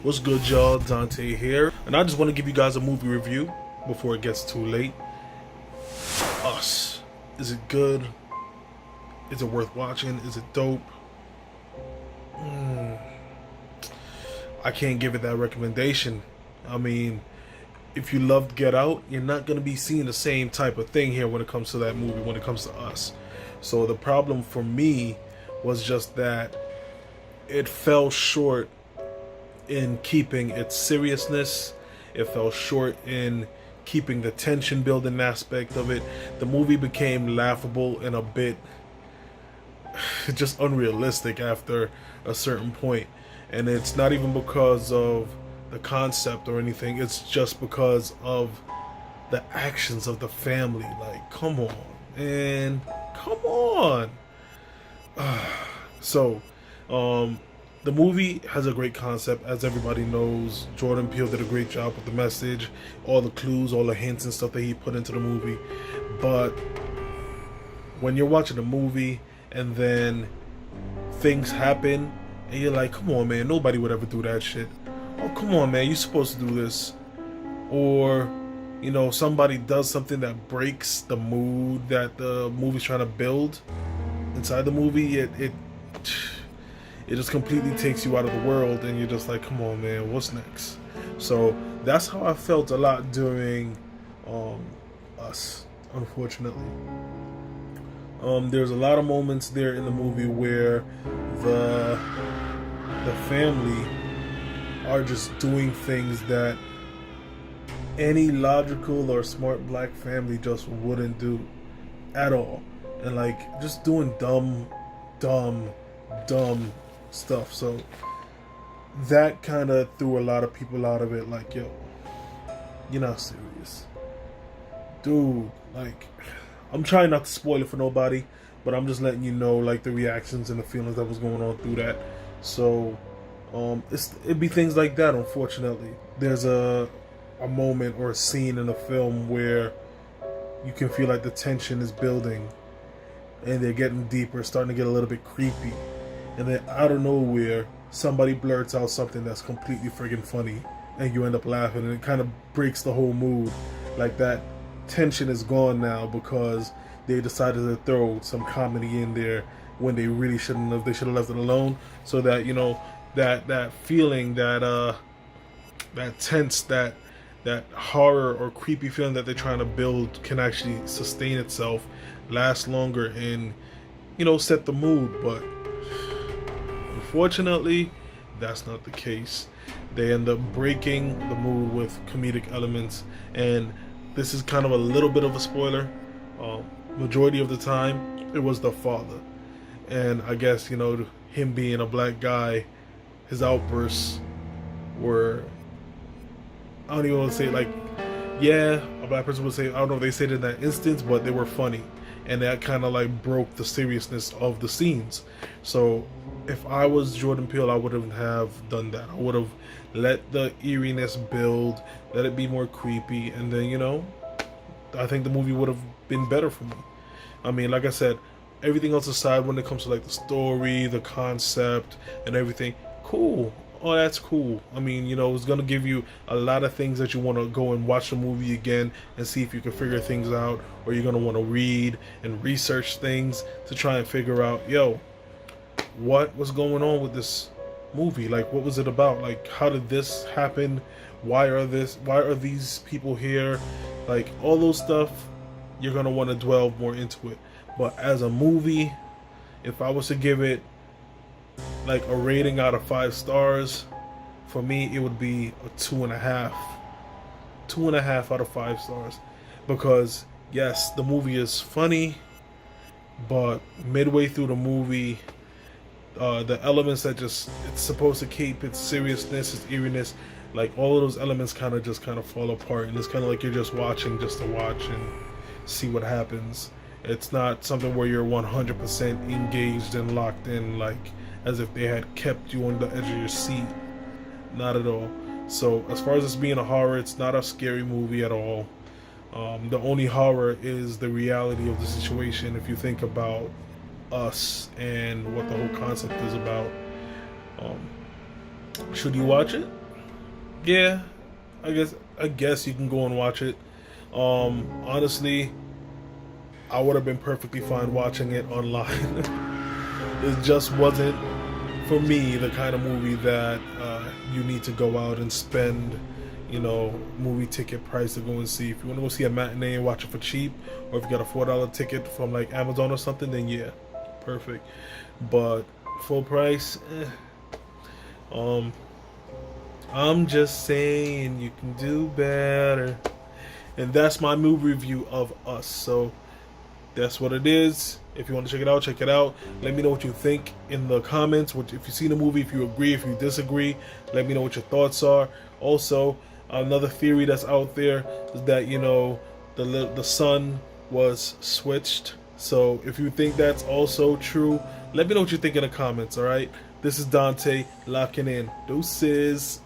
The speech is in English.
What's good, y'all? Dante here, and I just want to give you guys a movie review before it gets too late. Us. Is it good? Is it worth watching? Is it dope? I can't give it that recommendation. I mean, if you loved Get Out, you're not going to be seeing the same type of thing here when it comes to that movie, when it comes to Us. So the problem for me was just that it fell short in keeping its seriousness. It fell short in keeping the tension building aspect of it. The movie became laughable and a bit just unrealistic after a certain point. And it's not even because of the concept or anything, it's just because of the actions of the family. Like, come on, man, come on. So, the movie has a great concept, as everybody knows. Jordan Peele did a great job with the message, all the clues, all the hints and stuff that he put into the movie. But when you're watching a movie and then things happen and you're like, come on, man, nobody would ever do that shit. Oh, come on, man, you're supposed to do this. Or, you know, somebody does something that breaks the mood that the movie's trying to build inside the movie. It just completely takes you out of the world, and you're just like, come on, man, what's next? So that's how I felt a lot during Us, unfortunately. There's a lot of moments there in the movie where the family are just doing things that any logical or smart black family just wouldn't do at all. And like, just doing dumb stuff. So that kind of threw a lot of people out of it. Like, yo, you're not serious, dude. Like, I'm trying not to spoil it for nobody, but I'm just letting you know, like, the reactions and the feelings that was going on through that. So it'd be things like that. Unfortunately, there's a moment or a scene in the film where you can feel like the tension is building and they're getting deeper, starting to get a little bit creepy. And then out of nowhere, somebody blurts out something that's completely friggin' funny, and you end up laughing, and it kind of breaks the whole mood. Like, that tension is gone now because they decided to throw some comedy in there when they really shouldn't have. They should have left it alone, so that, you know, that feeling, that tense, that horror or creepy feeling that they're trying to build can actually sustain itself, last longer, and, you know, set the mood. But unfortunately, that's not the case. They end up breaking the mood with comedic elements, and this is kind of a little bit of a spoiler. Majority of the time, it was the father. And I guess, you know, him being a black guy, his outbursts were, I don't even want to say, like, yeah, a black person would say, I don't know if they said it in that instance, but they were funny. And that kind of like broke the seriousness of the scenes. So if I was Jordan Peele, I wouldn't have done that. I would have let the eeriness build, let it be more creepy, and then, you know, I think the movie would have been better for me. I mean, like I said, everything else aside, when it comes to like the story, the concept, and everything, cool. Oh, that's cool. I mean, you know, it's going to give you a lot of things that you want to go and watch the movie again and see if you can figure things out, or you're going to want to read and research things to try and figure out, yo, what was going on with this movie? Like, what was it about? Like, how did this happen? Why are these people here? Like, all those stuff, you're going to want to dwell more into it. But as a movie, if I was to give it like a rating out of 5 stars, for me it would be a 2.5 out of 5 stars. Because yes, the movie is funny, but midway through the movie, the elements that it's supposed to keep its seriousness, its eeriness, like all of those elements kind of fall apart, and it's kind of like you're just watching just to watch and see what happens. It's not something where you're 100% engaged and locked in, like as if they had kept you on the edge of your seat. Not at all. So as far as this being a horror, it's not a scary movie at all. The only horror is the reality of the situation. If you think about Us and what the whole concept is about, should you watch it? Yeah, I guess you can go and watch it. Honestly, I would have been perfectly fine watching it online. It just wasn't for me the kind of movie that you need to go out and spend, movie ticket price to go and see. If you want to go see a matinee and watch it for cheap, or if you got a $4 ticket from like Amazon or something, then yeah, perfect. But full price, um, I'm just saying you can do better. And that's my movie review of Us. So that's what it is. If you want to check it out, check it out. Let me know what you think in the comments. If you've seen the movie, if you agree, if you disagree, let me know what your thoughts are. Also, another theory that's out there is that the son was switched. So if you think that's also true, let me know what you think in the comments. All right. This is Dante locking in. Deuces.